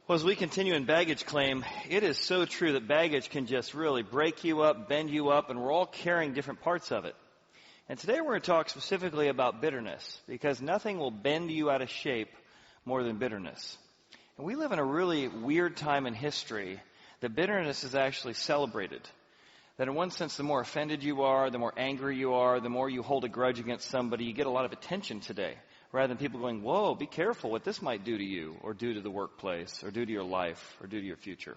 Well, as we continue in baggage claim, it is so true that baggage can just really break you up, bend you up, and we're all carrying different parts of it. And today we're going to talk specifically about bitterness, because nothing will bend you out of shape more than bitterness. And we live in a really weird time in history that bitterness is actually celebrated. That in one sense, the more offended you are, the more angry you are, the more you hold a grudge against somebody, you get a lot of attention today. Rather than people going, whoa, be careful what this might do to you, or do to the workplace, or do to your life, or do to your future.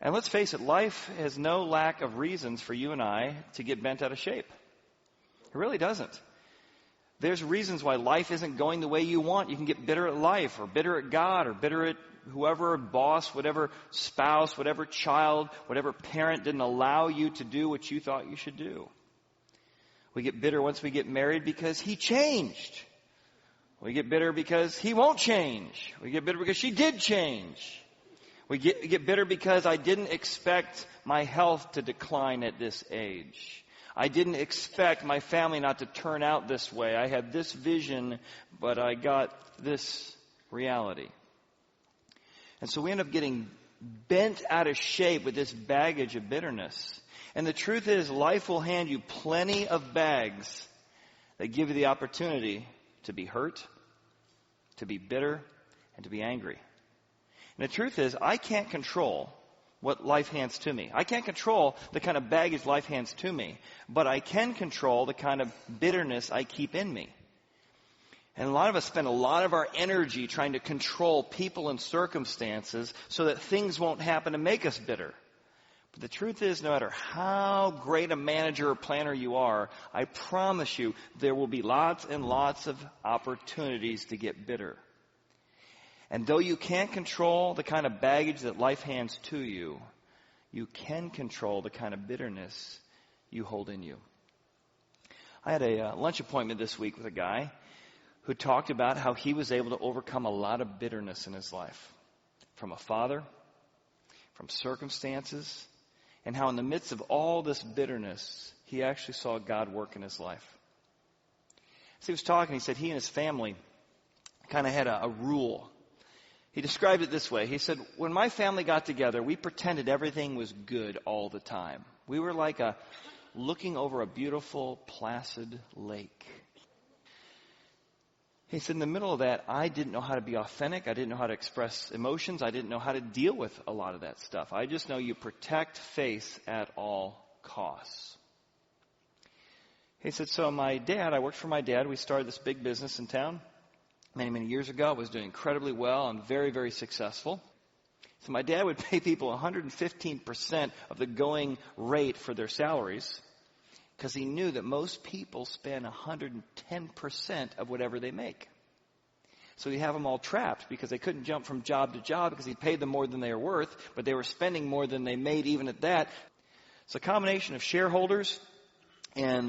And let's face it, life has no lack of reasons for you and I to get bent out of shape. It really doesn't. There's reasons why life isn't going the way you want. You can get bitter at life, or bitter at God, or bitter at whoever boss, whatever spouse, whatever child, whatever parent didn't allow you to do what you thought you should do. We get bitter once we get married because he changed. We get bitter because he won't change. We get bitter because she did change. We get bitter because I didn't expect my health to decline at this age. I didn't expect my family not to turn out this way. I had this vision, but I got this reality. And so we end up getting bent out of shape with this baggage of bitterness. And the truth is, life will hand you plenty of bags that give you the opportunity to be hurt, to be bitter, and to be angry. And the truth is, I can't control what life hands to me. I can't control the kind of baggage life hands to me, but I can control the kind of bitterness I keep in me. And a lot of us spend a lot of our energy trying to control people and circumstances so that things won't happen to make us bitter. But the truth is, no matter how great a manager or planner you are, I promise you there will be lots and lots of opportunities to get bitter. And though you can't control the kind of baggage that life hands to you, you can control the kind of bitterness you hold in you. I had a lunch appointment this week with a guy who talked about how he was able to overcome a lot of bitterness in his life. From a father, from circumstances, and how in the midst of all this bitterness, he actually saw God work in his life. As he was talking, he said he and his family kind of had a rule. He described it this way. He said, when my family got together, we pretended everything was good all the time. We were like looking over a beautiful, placid lake. He said, in the middle of that, I didn't know how to be authentic. I didn't know how to express emotions. I didn't know how to deal with a lot of that stuff. I just know you protect face at all costs. He said, so I worked for my dad. We started this big business in town many, many years ago. It was doing incredibly well and very, very successful. So my dad would pay people 115% of the going rate for their salaries, because he knew that most people spend 110% of whatever they make. So he'd have them all trapped because they couldn't jump from job to job because he paid them more than they were worth, but they were spending more than they made even at that. It's a combination of shareholders and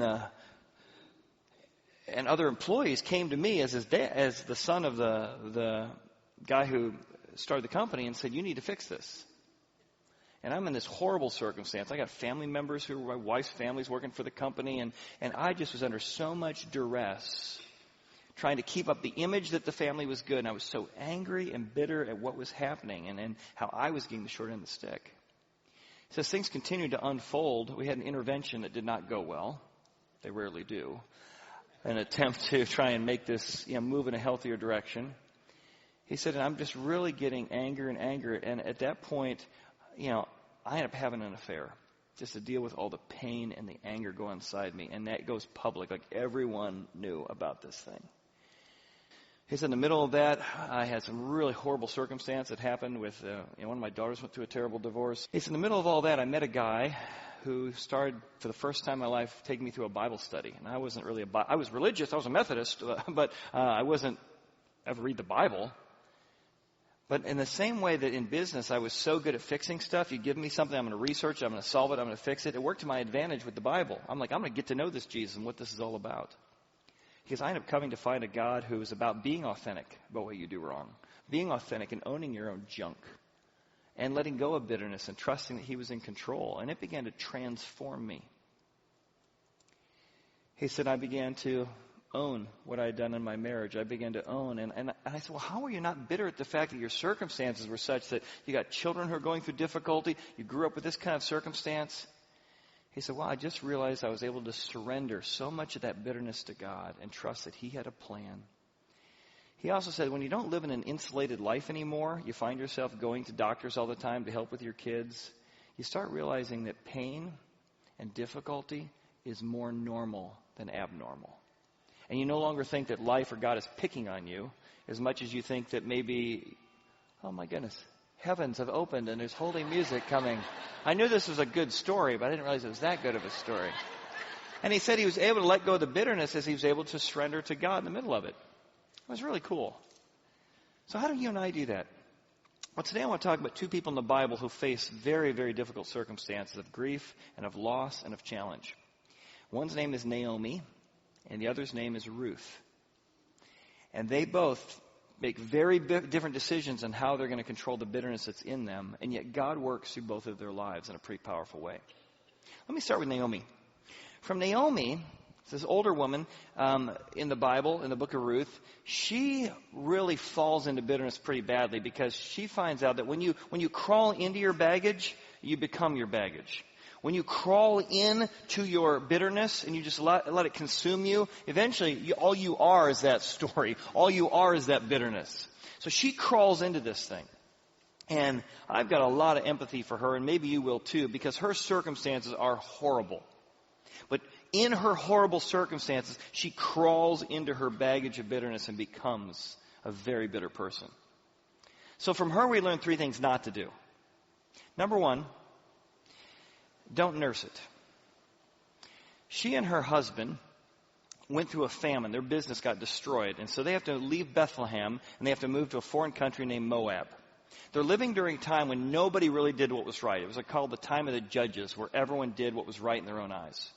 other employees came to me as his dad, as the son of the guy who started the company, and said, you need to fix this. And I'm in this horrible circumstance. I got family members who my wife's family's working for the company, and I just was under so much duress trying to keep up the image that the family was good. And I was so angry and bitter at what was happening and how I was getting the short end of the stick. So as things continued to unfold, we had an intervention that did not go well. They rarely do. An attempt to try and make this move in a healthier direction. He said, and I'm just really getting angrier and angrier. And at that point, I ended up having an affair just to deal with all the pain and the anger going inside me. And that goes public. Like everyone knew about this thing. He said in the middle of that, I had some really horrible circumstance that happened with one of my daughters went through a terrible divorce. He said in the middle of all that, I met a guy who started for the first time in my life taking me through a Bible study. And I wasn't really I was religious. I was a Methodist, but I wasn't ever read the Bible. But in the same way that in business I was so good at fixing stuff, you give me something, I'm going to research it, I'm going to solve it, I'm going to fix it. It worked to my advantage with the Bible. I'm going to get to know this Jesus and what this is all about. Because I ended up coming to find a God who is about being authentic about what you do wrong. Being authentic and owning your own junk. And letting go of bitterness and trusting that he was in control. And it began to transform me. He said I began to own what I had done in my marriage. I began to own. And I said, well, how are you not bitter at the fact that your circumstances were such that you got children who are going through difficulty? You grew up with this kind of circumstance? He said, well, I just realized I was able to surrender so much of that bitterness to God and trust that He had a plan. He also said, when you don't live in an insulated life anymore, you find yourself going to doctors all the time to help with your kids, you start realizing that pain and difficulty is more normal than abnormal. And you no longer think that life or God is picking on you as much as you think that maybe, oh my goodness, heavens have opened and there's holy music coming. I knew this was a good story, but I didn't realize it was that good of a story. And he said he was able to let go of the bitterness as he was able to surrender to God in the middle of it. It was really cool. So how do you and I do that? Well, today I want to talk about two people in the Bible who face very, very difficult circumstances of grief and of loss and of challenge. One's name is Naomi, and the other's name is Ruth. And they both make very different decisions on how they're going to control the bitterness that's in them, and yet God works through both of their lives in a pretty powerful way. Let me start with Naomi. From Naomi, this older woman in the Bible, in the book of Ruth, she really falls into bitterness pretty badly because she finds out that when you crawl into your baggage, you become your baggage. When you crawl into your bitterness and you just let it consume you, eventually all you are is that story. All you are is that bitterness. So she crawls into this thing. And I've got a lot of empathy for her, and maybe you will too, because her circumstances are horrible. But in her horrible circumstances, she crawls into her baggage of bitterness and becomes a very bitter person. So from her, we learn three things not to do. Number one, don't nurse it. She and her husband went through a famine. Their business got destroyed. And so they have to leave Bethlehem and they have to move to a foreign country named Moab. They're living during a time when nobody really did what was right. It was called the time of the judges, where everyone did what was right in their own eyes.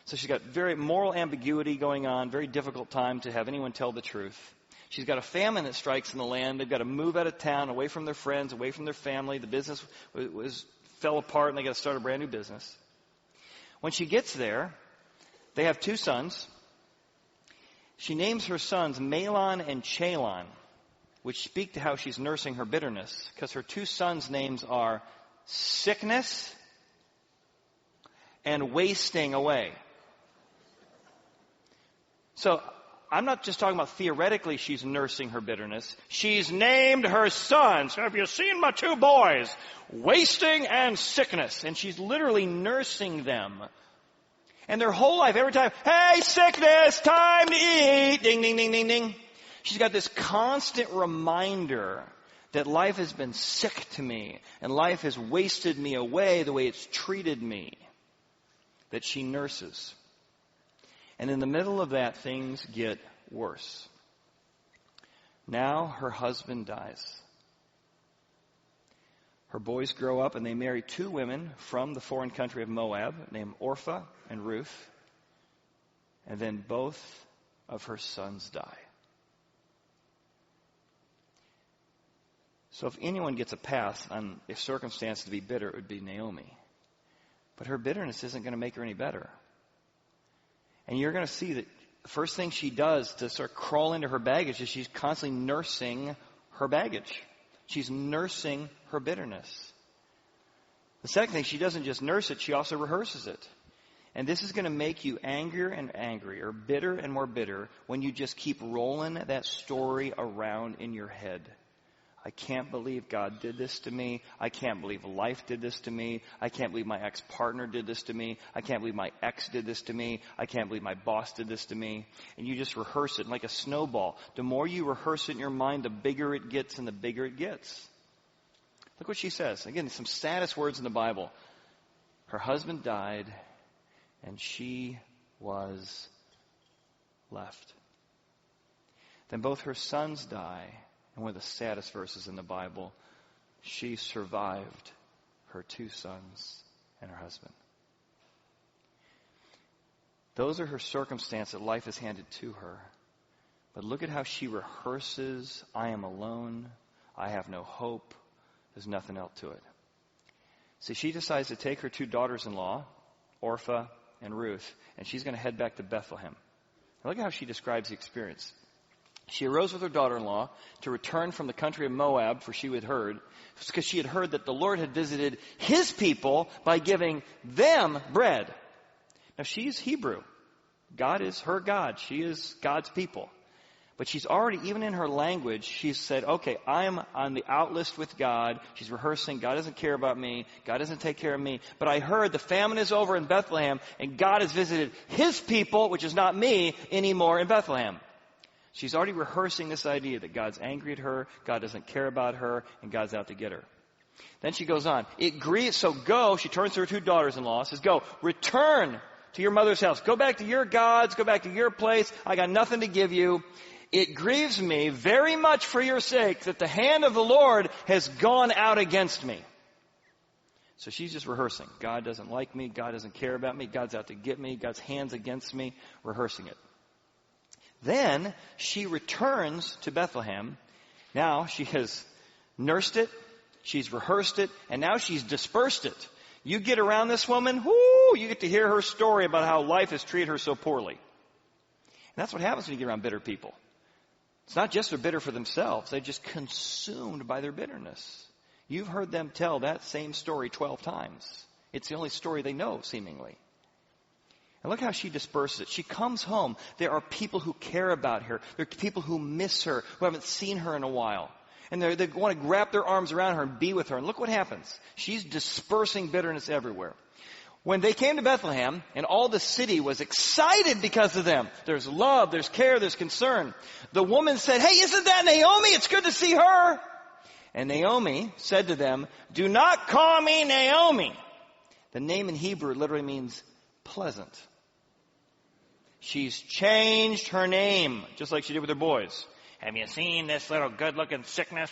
So she's got very moral ambiguity going on, very difficult time to have anyone tell the truth. She's got a famine that strikes in the land. They've got to move out of town, away from their friends, away from their family. The business fell apart and they got to start a brand new business. When she gets there, they have two sons. She names her sons Mahlon and Chalon, which speak to how she's nursing her bitterness, because her two sons' names are Sickness and Wasting Away. So I'm not just talking about theoretically she's nursing her bitterness. She's named her sons. Have you seen my two boys? Wasting and Sickness. And she's literally nursing them. And their whole life, every time, hey, sickness, time to eat. Ding, ding, ding, ding, ding. She's got this constant reminder that life has been sick to me. And life has wasted me away the way it's treated me. That she nurses. And in the middle of that, things get worse. Now her husband dies. Her boys grow up and they marry two women from the foreign country of Moab named Orpah and Ruth. And then both of her sons die. So if anyone gets a pass on a circumstance to be bitter, it would be Naomi. But her bitterness isn't going to make her any better. And you're going to see that the first thing she does to sort of crawl into her baggage is she's constantly nursing her baggage. She's nursing her bitterness. The second thing, she doesn't just nurse it, she also rehearses it. And this is going to make you angrier and angrier, bitter and more bitter, when you just keep rolling that story around in your head. I can't believe God did this to me. I can't believe life did this to me. I can't believe my ex-partner did this to me. I can't believe my ex did this to me. I can't believe my boss did this to me. And you just rehearse it like a snowball. The more you rehearse it in your mind, the bigger it gets and the bigger it gets. Look what she says. Again, some saddest words in the Bible. Her husband died and she was left. Then both her sons die. And one of the saddest verses in the Bible, she survived her two sons and her husband. Those are her circumstances that life has handed to her. But look at how she rehearses, I am alone, I have no hope, there's nothing else to it. See, she decides to take her two daughters-in-law, Orpah and Ruth, and she's going to head back to Bethlehem. Look at how she describes the experience. She arose with her daughter-in-law to return from the country of Moab, for she had heard, because she had heard that the Lord had visited his people by giving them bread. Now she's Hebrew. God is her God. She is God's people. But she's already, even in her language, she's said, okay, I'm on the out list with God. She's rehearsing. God doesn't care about me. God doesn't take care of me. But I heard the famine is over in Bethlehem, and God has visited his people, which is not me, anymore in Bethlehem. She's already rehearsing this idea that God's angry at her, God doesn't care about her, and God's out to get her. Then she goes on. So go, she turns to her two daughters-in-law, says, go, return to your mother's house. Go back to your gods. Go back to your place. I got nothing to give you. It grieves me very much for your sake that the hand of the Lord has gone out against me. So she's just rehearsing. God doesn't like me. God doesn't care about me. God's out to get me. God's hand's against me. Rehearsing it. Then she returns to Bethlehem. Now she has nursed it. She's rehearsed it. And now she's dispersed it. You get around this woman, you get to hear her story about how life has treated her so poorly. And that's what happens when you get around bitter people. It's not just they're bitter for themselves. They're just consumed by their bitterness. You've heard them tell that same story 12 times. It's the only story they know, seemingly. And look how she disperses it. She comes home. There are people who care about her. There are people who miss her, who haven't seen her in a while. And they want to wrap their arms around her and be with her. And look what happens. She's dispersing bitterness everywhere. When they came to Bethlehem, and all the city was excited because of them. There's love, there's care, there's concern. The woman said, hey, isn't that Naomi? It's good to see her. And Naomi said to them, do not call me Naomi. The name in Hebrew literally means pleasant. She's changed her name, just like she did with her boys. Have you seen this little good-looking sickness?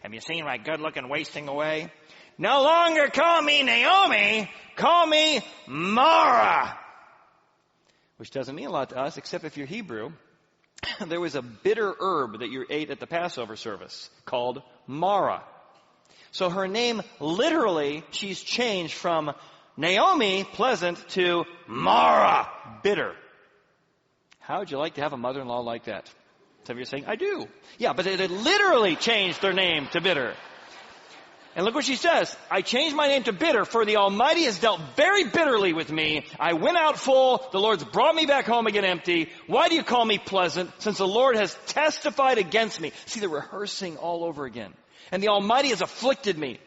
Have you seen my good-looking wasting away? No longer call me Naomi, call me Mara. Which doesn't mean a lot to us, except if you're Hebrew. There was a bitter herb that you ate at the Passover service called Mara. So her name, literally, she's changed from Naomi, pleasant, to Mara, bitter. How would you like to have a mother-in-law like that? Some of you are saying, I do. Yeah, but they literally changed their name to bitter. And look what she says. I changed my name to bitter, for the Almighty has dealt very bitterly with me. I went out full. The Lord's brought me back home again empty. Why do you call me pleasant? Since the Lord has testified against me. See, they're rehearsing all over again. And the Almighty has afflicted me.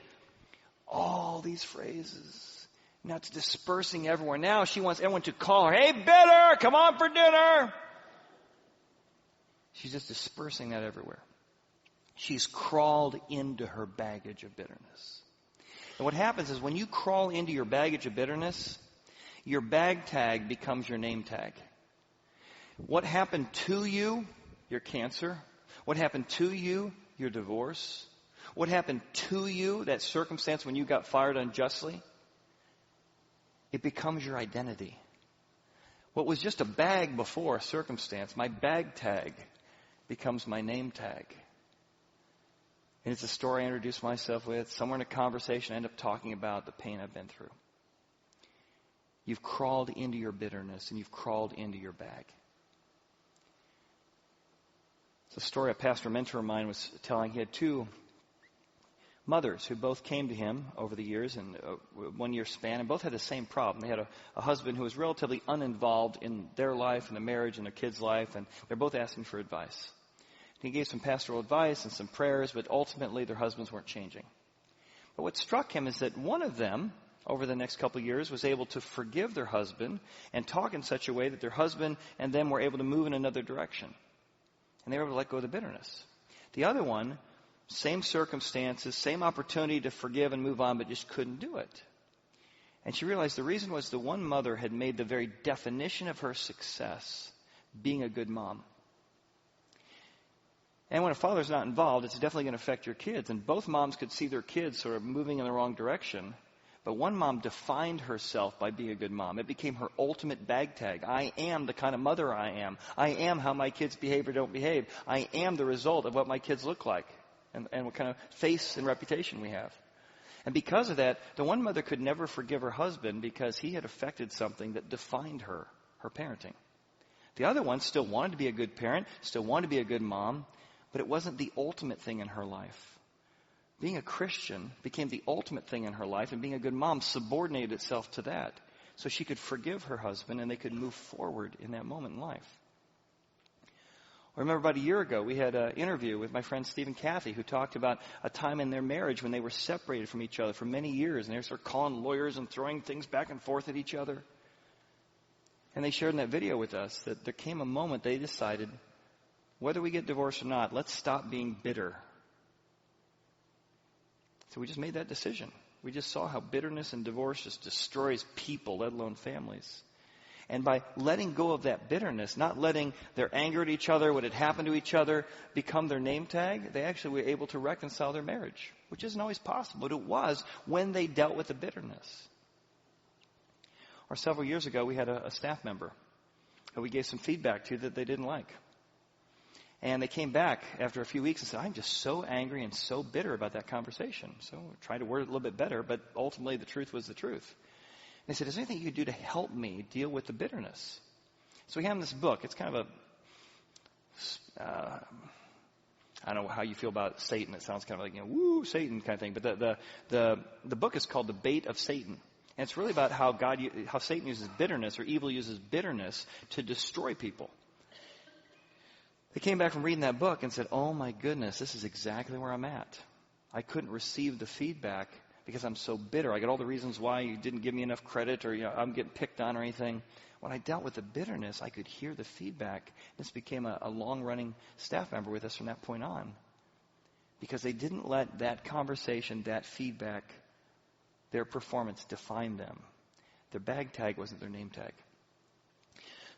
All these phrases. Now it's dispersing everywhere. Now she wants everyone to call her, hey, bitter, come on for dinner. She's just dispersing that everywhere. She's crawled into her baggage of bitterness. And what happens is when you crawl into your baggage of bitterness, your bag tag becomes your name tag. What happened to you, your cancer? What happened to you, your divorce? What happened to you, that circumstance when you got fired unjustly? It becomes your identity. What was just a bag before, a circumstance, my bag tag becomes my name tag. And it's a story I introduce myself with. Somewhere in a conversation, I end up talking about the pain I've been through. You've crawled into your bitterness and you've crawled into your bag. It's a story a pastor mentor of mine was telling. He had two mothers who both came to him over the years in a 1 year span, and both had the same problem. They had a husband who was relatively uninvolved in their life and the marriage and their kids' life, and they're both asking for advice. He gave some pastoral advice and some prayers, but ultimately their husbands weren't changing. But what struck him is that one of them, over the next couple of years, was able to forgive their husband and talk in such a way that their husband and them were able to move in another direction. And they were able to let go of the bitterness. The other one, same circumstances, same opportunity to forgive and move on, but just couldn't do it. And she realized the reason was the one mother had made the very definition of her success being a good mom. And when a father's not involved, it's definitely going to affect your kids. And both moms could see their kids sort of moving in the wrong direction. But one mom defined herself by being a good mom. It became her ultimate bag tag. I am the kind of mother I am. I am how my kids behave or don't behave. I am the result of what my kids look like and what kind of face and reputation we have. And because of that, the one mother could never forgive her husband because he had affected something that defined her parenting. The other one still wanted to be a good parent, still wanted to be a good mom, but it wasn't the ultimate thing in her life. Being a Christian became the ultimate thing in her life, and being a good mom subordinated itself to that, so she could forgive her husband and they could move forward in that moment in life. I remember about a year ago, we had an interview with my friend Steve and Kathy, who talked about a time in their marriage when they were separated from each other for many years, and they were sort of calling lawyers and throwing things back and forth at each other. And they shared in that video with us that there came a moment they decided, whether we get divorced or not, let's stop being bitter. So we just made that decision. We just saw how bitterness and divorce just destroys people, let alone families. And by letting go of that bitterness, not letting their anger at each other, what had happened to each other, become their name tag, they actually were able to reconcile their marriage, which isn't always possible, but it was when they dealt with the bitterness. Or several years ago, we had a staff member who we gave some feedback to that they didn't like. And they came back after a few weeks and said, I'm just so angry and so bitter about that conversation. So we tried to word it a little bit better, but ultimately the truth was the truth. And they said, is there anything you could do to help me deal with the bitterness? So we have this book. It's kind of I don't know how you feel about Satan. It sounds kind of like, woo, Satan kind of thing. But the book is called The Bait of Satan. And it's really about how Satan uses bitterness, or evil uses bitterness, to destroy people. They came back from reading that book and said, oh my goodness, this is exactly where I'm at. I couldn't receive the feedback because I'm so bitter. I got all the reasons why you didn't give me enough credit, or I'm getting picked on or anything. When I dealt with the bitterness, I could hear the feedback. This became a long-running staff member with us from that point on, because they didn't let that conversation, that feedback, their performance define them. Their bag tag wasn't their name tag.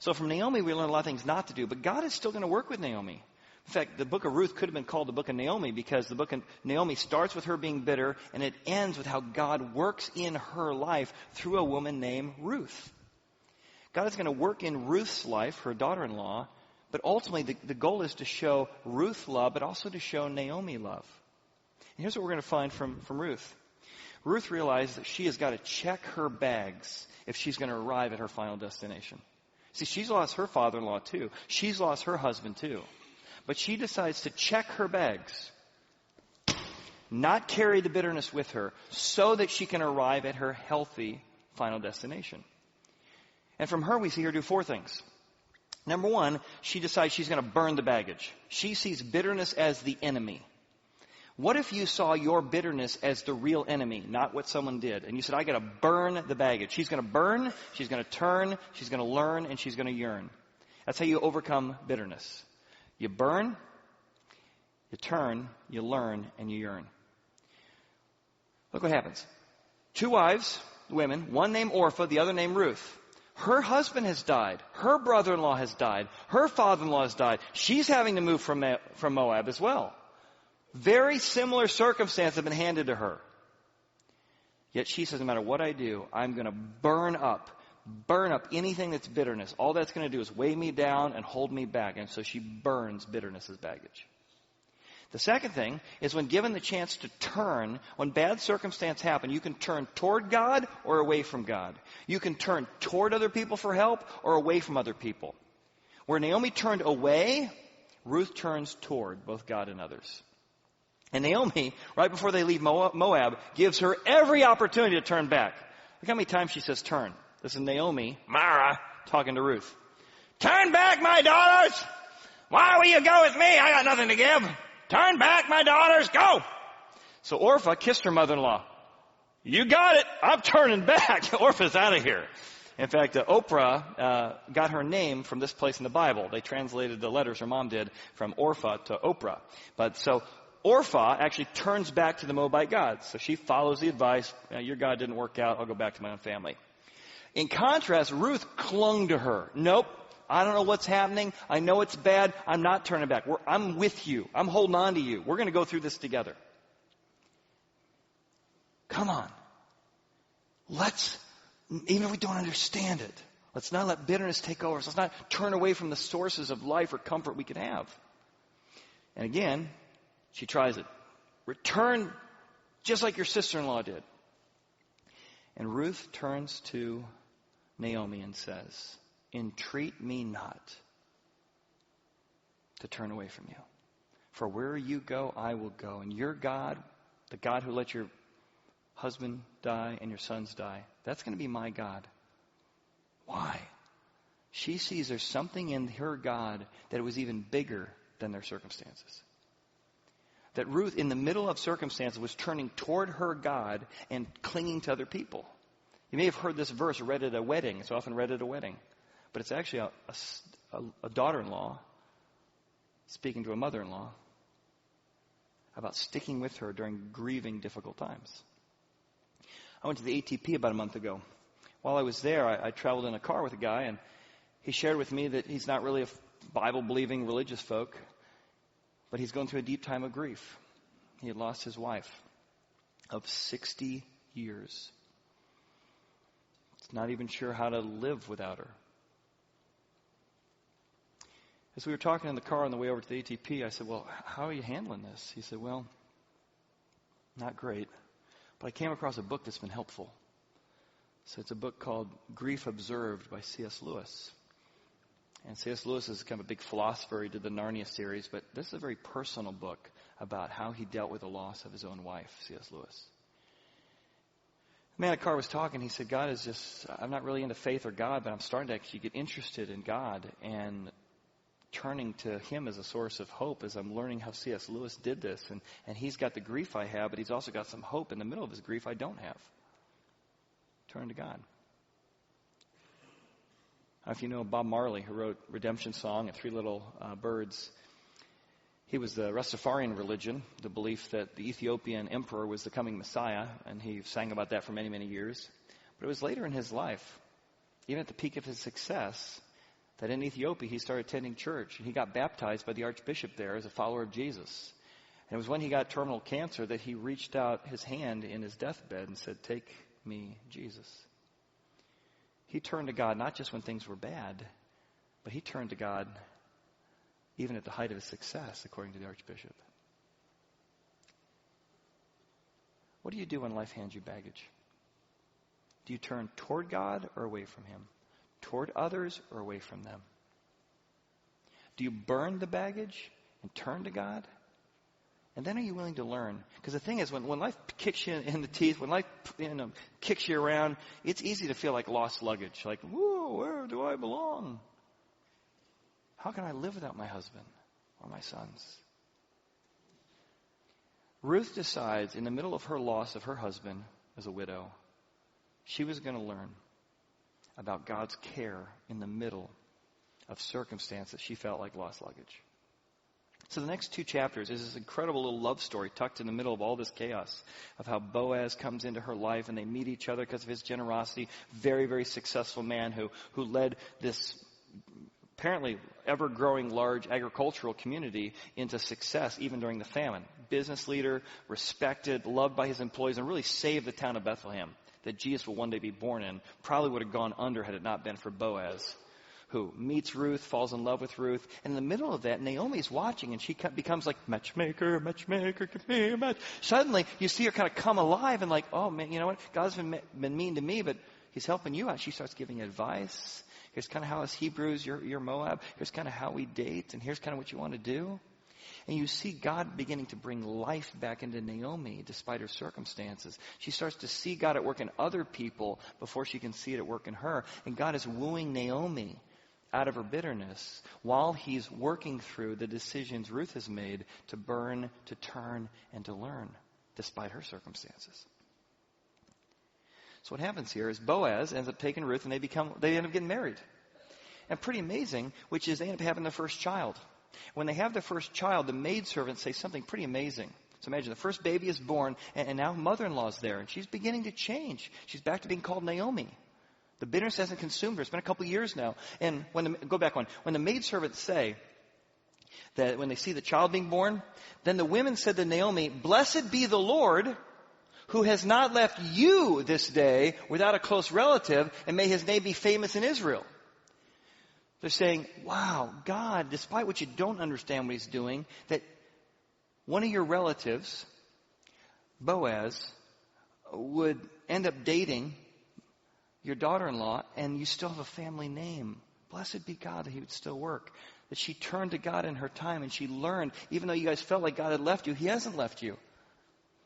So from Naomi, we learn a lot of things not to do, but God is still going to work with Naomi. In fact, the book of Ruth could have been called the book of Naomi, because the book of Naomi starts with her being bitter, and it ends with how God works in her life through a woman named Ruth. God is going to work in Ruth's life, her daughter-in-law, but ultimately the goal is to show Ruth love, but also to show Naomi love. And here's what we're going to find from Ruth. Ruth realized that she has got to check her bags if she's going to arrive at her final destination. See, she's lost her father-in-law too. She's lost her husband too. But she decides to check her bags, not carry the bitterness with her, so that she can arrive at her healthy final destination. And from her, we see her do four things. Number one, she decides she's going to burn the baggage. She sees bitterness as the enemy. What if you saw your bitterness as the real enemy, not what someone did? And you said, I got to burn the baggage. She's going to burn, she's going to turn, she's going to learn, and she's going to yearn. That's how you overcome bitterness. You burn, you turn, you learn, and you yearn. Look what happens. Two wives, women, one named Orpah, the other named Ruth. Her husband has died. Her brother-in-law has died. Her father-in-law has died. She's having to move from Moab as well. Very similar circumstances have been handed to her. Yet she says, no matter what I do, I'm going to burn up anything that's bitterness. All that's going to do is weigh me down and hold me back. And so she burns bitterness as baggage. The second thing is, when given the chance to turn, when bad circumstances happen, you can turn toward God or away from God. You can turn toward other people for help or away from other people. Where Naomi turned away, Ruth turns toward both God and others. And Naomi, right before they leave Moab, gives her every opportunity to turn back. Look how many times she says turn. This is Naomi, Mara, talking to Ruth. Turn back, my daughters! Why will you go with me? I got nothing to give. Turn back, my daughters, go! So Orpah kissed her mother-in-law. You got it. I'm turning back. Orpah's out of here. In fact, Oprah got her name from this place in the Bible. They translated the letters her mom did from Orpah to Oprah. But so Orpah actually turns back to the Moabite gods. So she follows the advice, your God didn't work out, I'll go back to my own family. In contrast, Ruth clung to her. Nope, I don't know what's happening. I know it's bad. I'm not turning back. I'm with you. I'm holding on to you. We're going to go through this together. Come on. Even if we don't understand it, let's not let bitterness take over. Let's not turn away from the sources of life or comfort we could have. And again, she tries it. Return just like your sister-in-law did. And Ruth turns to Naomi and says, entreat me not to turn away from you. For where you go, I will go. And your God, the God who let your husband die and your sons die, that's going to be my God. Why? She sees there's something in her God that was even bigger than their circumstances. That Ruth, in the middle of circumstances, was turning toward her God and clinging to other people. You may have heard this verse read at a wedding. It's often read at a wedding. But it's actually a daughter-in-law speaking to a mother-in-law about sticking with her during grieving, difficult times. I went to the ATP about a month ago. While I was there, I traveled in a car with a guy, and he shared with me that he's not really a Bible-believing religious folk, but he's going through a deep time of grief. He had lost his wife of 60 years. He's not even sure how to live without her. As we were talking in the car on the way over to the ATP, I said, well, how are you handling this? He said, well, not great, but I came across a book that's been helpful. So it's a book called Grief Observed by C.S. Lewis. And C.S. Lewis is kind of a big philosopher. He did the Narnia series, but this is a very personal book about how he dealt with the loss of his own wife, C.S. Lewis. The man in the car was talking. He said, God is just, I'm not really into faith or God, but I'm starting to actually get interested in God and turning to him as a source of hope as I'm learning how C.S. Lewis did this. And he's got the grief I have, but he's also got some hope in the middle of his grief I don't have. Turn to God. If you know Bob Marley, who wrote Redemption Song and Three Little Birds, he was the Rastafarian religion, the belief that the Ethiopian emperor was the coming Messiah, and he sang about that for many, many years. But it was later in his life, even at the peak of his success, that in Ethiopia he started attending church, and he got baptized by the archbishop there as a follower of Jesus. And it was when he got terminal cancer that he reached out his hand in his deathbed and said, "Take me, Jesus." He turned to God not just when things were bad, but he turned to God even at the height of his success, according to the archbishop. What do you do when life hands you baggage? Do you turn toward God or away from him? Toward others or away from them? Do you burn the baggage and turn to God? And then are you willing to learn? Because the thing is, when life kicks you in the teeth, when life kicks you around, it's easy to feel like lost luggage. Like, whoa, where do I belong? How can I live without my husband or my sons? Ruth decides in the middle of her loss of her husband as a widow, she was going to learn about God's care in the middle of circumstances she felt like lost luggage. So the next 2 chapters is this incredible little love story tucked in the middle of all this chaos of how Boaz comes into her life and they meet each other because of his generosity. Very, very successful man who led this apparently ever-growing large agricultural community into success even during the famine. Business leader, respected, loved by his employees, and really saved the town of Bethlehem that Jesus will one day be born in. Probably would have gone under had it not been for Boaz, who meets Ruth, falls in love with Ruth. And in the middle of that, Naomi's watching, and she becomes like, matchmaker, give me a match. Suddenly, you see her kind of come alive and like, oh, man, you know what? God's been mean to me, but he's helping you out. She starts giving advice. Here's kind of how us Hebrews, you're Moab. Here's kind of how we date, and here's kind of what you want to do. And you see God beginning to bring life back into Naomi despite her circumstances. She starts to see God at work in other people before she can see it at work in her. And God is wooing Naomi out of her bitterness while he's working through the decisions Ruth has made to burn, to turn, and to learn despite her circumstances. So what happens here is Boaz ends up taking Ruth and they end up getting married. And pretty amazing, which is they end up having their first child. When they have their first child, the maidservants say something pretty amazing. So imagine the first baby is born and now mother-in-law's there and she's beginning to change. She's back to being called Naomi. The bitterness hasn't consumed her. It's been a couple years now. And when the maidservants say that when they see the child being born, then the women said to Naomi, "Blessed be the Lord who has not left you this day without a close relative, and may his name be famous in Israel." They're saying, wow, God, despite what you don't understand what he's doing, that one of your relatives, Boaz, would end up dating your daughter-in-law, and you still have a family name. Blessed be God that he would still work. That she turned to God in her time and she learned, even though you guys felt like God had left you, he hasn't left you.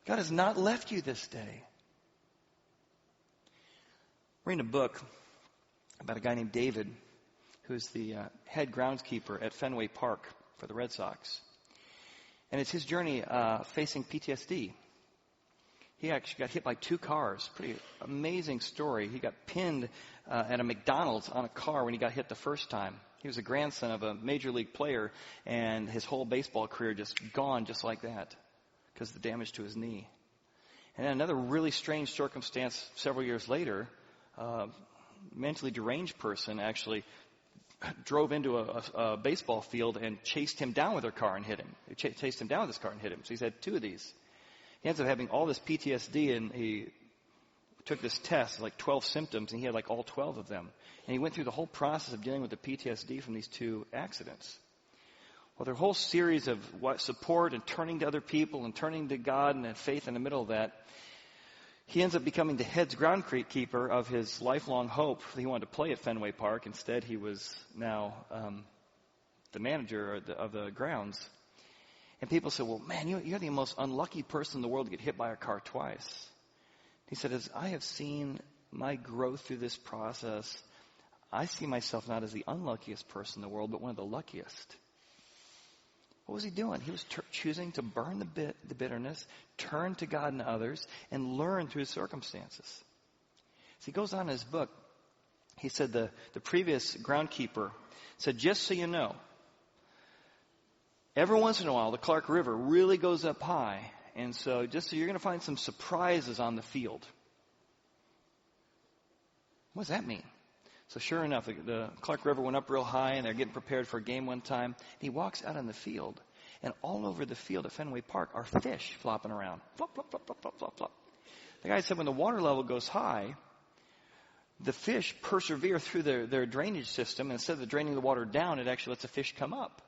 God has not left you this day. I'm reading a book about a guy named David, who's the head groundskeeper at Fenway Park for the Red Sox. And it's his journey facing PTSD. He actually got hit by 2 cars. Pretty amazing story. He got pinned at a McDonald's on a car when he got hit the first time. He was a grandson of a major league player, and his whole baseball career just gone just like that because of the damage to his knee. And then another really strange circumstance several years later, a mentally deranged person actually drove into a baseball field and chased him down with their car and hit him. Chased him down with his car and hit him. So he's had 2 of these. He ends up having all this PTSD, and he took this test, like 12 symptoms, and he had like all 12 of them. And he went through the whole process of dealing with the PTSD from these 2 accidents. Well, their whole series of support and turning to other people and turning to God and faith in the middle of that, he ends up becoming the head groundskeeper of his lifelong hope. He wanted to play at Fenway Park. Instead, he was now the manager of the grounds. And people said, well, man, you're the most unlucky person in the world to get hit by a car twice. He said, as I have seen my growth through this process, I see myself not as the unluckiest person in the world, but one of the luckiest. What was he doing? He was choosing to burn the bitterness, turn to God and others, and learn through his circumstances. So he goes on in his book. He said the previous groundkeeper said, just so you know, every once in a while the Clark River really goes up high, and so just so you're going to find some surprises on the field. What does that mean? So sure enough, the Clark River went up real high, and they're getting prepared for a game one time. And he walks out on the field, and all over the field at Fenway Park are fish flopping around. Flop, flop, flop, flop, flop, flop, flop. The guy said when the water level goes high, the fish persevere through their drainage system. And instead of draining the water down, it actually lets the fish come up.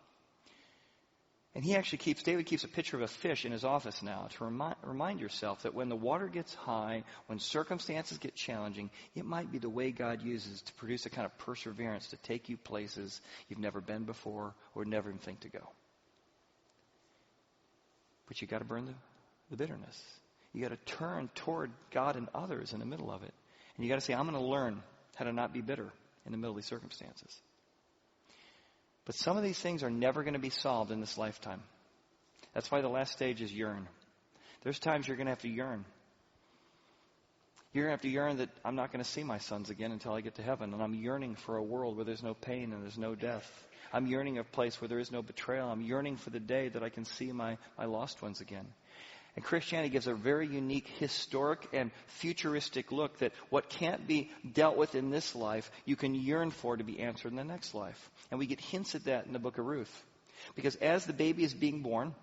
And David keeps a picture of a fish in his office now to remind yourself that when the water gets high, when circumstances get challenging, it might be the way God uses to produce a kind of perseverance to take you places you've never been before or never even think to go. But you got to burn the bitterness. You got to turn toward God and others in the middle of it. And you got to say, I'm going to learn how to not be bitter in the middle of these circumstances. But some of these things are never going to be solved in this lifetime. That's why the last stage is yearn. There's times you're going to have to yearn. You're going to have to yearn that I'm not going to see my sons again until I get to heaven. And I'm yearning for a world where there's no pain and there's no death. I'm yearning a place where there is no betrayal. I'm yearning for the day that I can see my lost ones again. And Christianity gives a very unique historic and futuristic look that what can't be dealt with in this life, you can yearn for to be answered in the next life. And we get hints at that in the book of Ruth. Because as the baby is being born,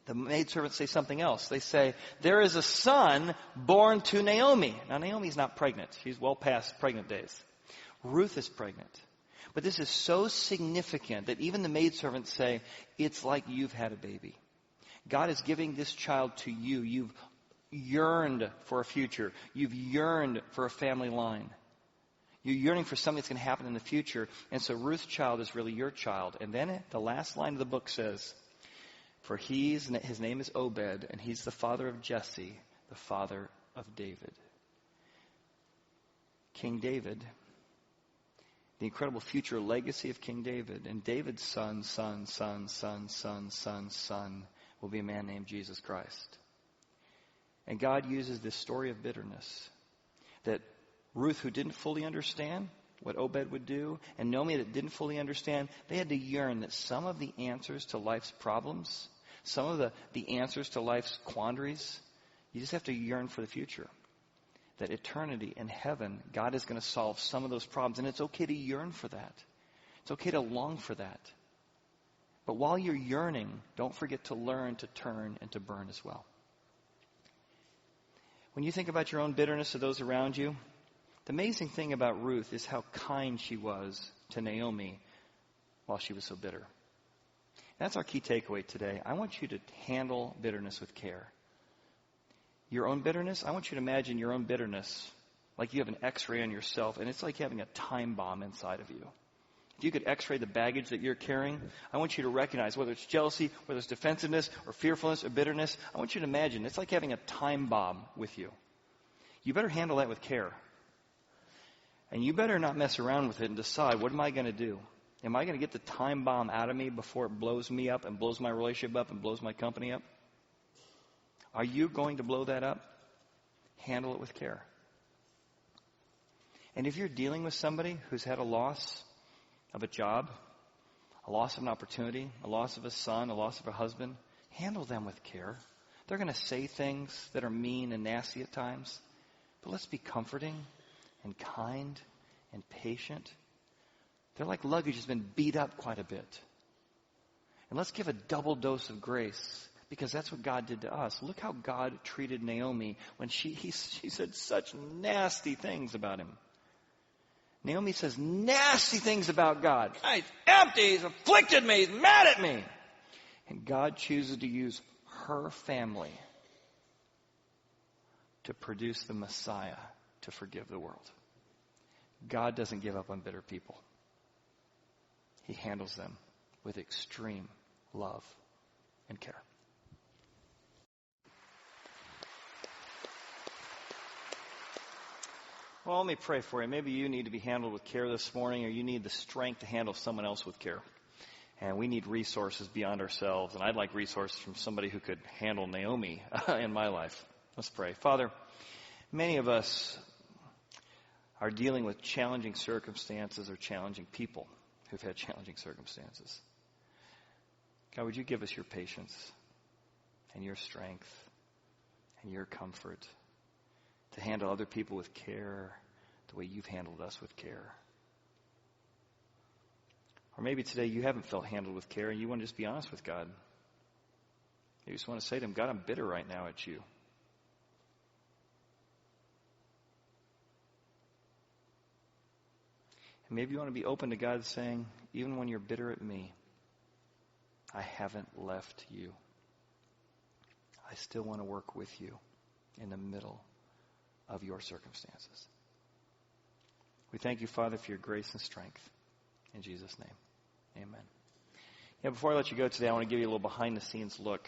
the maidservants say something else. They say, there is a son born to Naomi. Now, Naomi's not pregnant. She's well past pregnant days. Ruth is pregnant. But this is so significant that even the maidservants say, it's like you've had a baby. God is giving this child to you. You've yearned for a future. You've yearned for a family line. You're yearning for something that's going to happen in the future. And so Ruth's child is really your child. And then the last line of the book says, for his name is Obed, and he's the father of Jesse, the father of David. King David, the incredible future legacy of King David, and David's son will be a man named Jesus Christ. And God uses this story of bitterness that Ruth, who didn't fully understand what Obed would do, and Naomi that didn't fully understand, they had to yearn that some of the answers to life's problems, some of the answers to life's quandaries, you just have to yearn for the future. That eternity in heaven, God is going to solve some of those problems. And it's okay to yearn for that. It's okay to long for that. But while you're yearning, don't forget to learn to turn and to burn as well. When you think about your own bitterness to those around you, the amazing thing about Ruth is how kind she was to Naomi while she was so bitter. That's our key takeaway today. I want you to handle bitterness with care. Your own bitterness, I want you to imagine your own bitterness like you have an x-ray on yourself, and it's like having a time bomb inside of you. If you could x-ray the baggage that you're carrying, I want you to recognize whether it's jealousy, whether it's defensiveness or fearfulness or bitterness. I want you to imagine it's like having a time bomb with you. You better handle that with care. And you better not mess around with it and decide, what am I going to do? Am I going to get the time bomb out of me before it blows me up and blows my relationship up and blows my company up? Are you going to blow that up? Handle it with care. And if you're dealing with somebody who's had a loss of a job, a loss of an opportunity, a loss of a son, a loss of a husband, handle them with care. They're going to say things that are mean and nasty at times, but let's be comforting and kind and patient. They're like luggage that's been beat up quite a bit. And let's give a double dose of grace, because that's what God did to us. Look how God treated Naomi when she said such nasty things about him. Naomi says nasty things about God. He's empty. He's afflicted me. He's mad at me. And God chooses to use her family to produce the Messiah to forgive the world. God doesn't give up on bitter people. He handles them with extreme love and care. Well, let me pray for you. Maybe you need to be handled with care this morning, or you need the strength to handle someone else with care. And we need resources beyond ourselves. And I'd like resources from somebody who could handle Naomi in my life. Let's pray. Father, many of us are dealing with challenging circumstances or challenging people who've had challenging circumstances. God, would you give us your patience and your strength and your comfort to handle other people with care the way you've handled us with care. Or maybe today you haven't felt handled with care and you want to just be honest with God. You just want to say to him, God, I'm bitter right now at you. And maybe you want to be open to God saying, even when you're bitter at me, I haven't left you. I still want to work with you in the middle of your circumstances. We thank you, Father, for your grace and strength. In Jesus' name, amen. Yeah, before I let you go today, I want to give you a little behind-the-scenes look.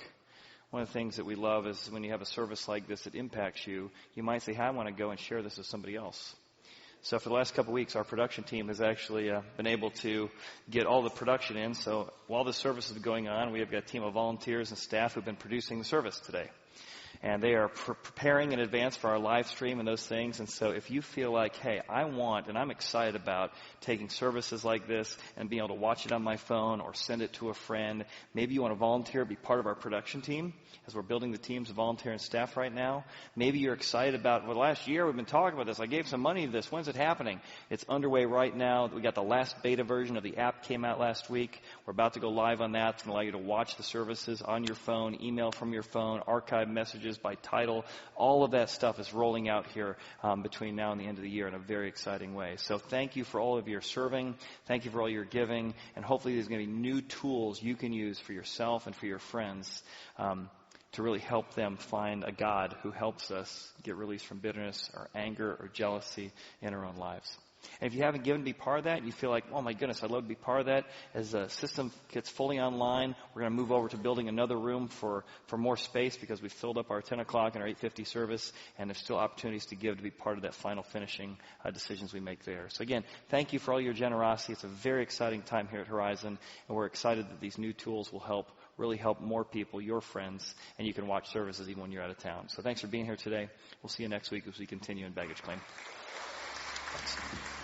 One of the things that we love is when you have a service like this that impacts you, you might say, hey, I want to go and share this with somebody else. So for the last couple of weeks, our production team has actually been able to get all the production in. So while the service is going on, we have got a team of volunteers and staff who've been producing the service today. And they are preparing in advance for our live stream and those things. And so if you feel like, hey, I want and I'm excited about taking services like this and being able to watch it on my phone or send it to a friend, maybe you want to volunteer, be part of our production team as we're building the teams of volunteer and staff right now. Maybe you're excited about, well, last year we've been talking about this. I gave some money to this. When's it happening? It's underway right now. We got the last beta version of the app came out last week. We're about to go live on that. It's going to allow you to watch the services on your phone, email from your phone, archive messages by title. All of that stuff is rolling out here between now and the end of the year in a very exciting way. So thank you for all of your serving. Thank you for all your giving. And hopefully there's going to be new tools you can use for yourself and for your friends to really help them find a God who helps us get released from bitterness or anger or jealousy in our own lives. And if you haven't given to be part of that, and you feel like, oh my goodness, I'd love to be part of that. As the system gets fully online, we're going to move over to building another room for more space because we filled up our 10 o'clock and our 8:50 service, and there's still opportunities to give to be part of that final finishing decisions we make there. So again, thank you for all your generosity. It's a very exciting time here at Horizon, and we're excited that these new tools will really help more people, your friends, and you can watch services even when you're out of town. So thanks for being here today. We'll see you next week as we continue in baggage claim. Thanks.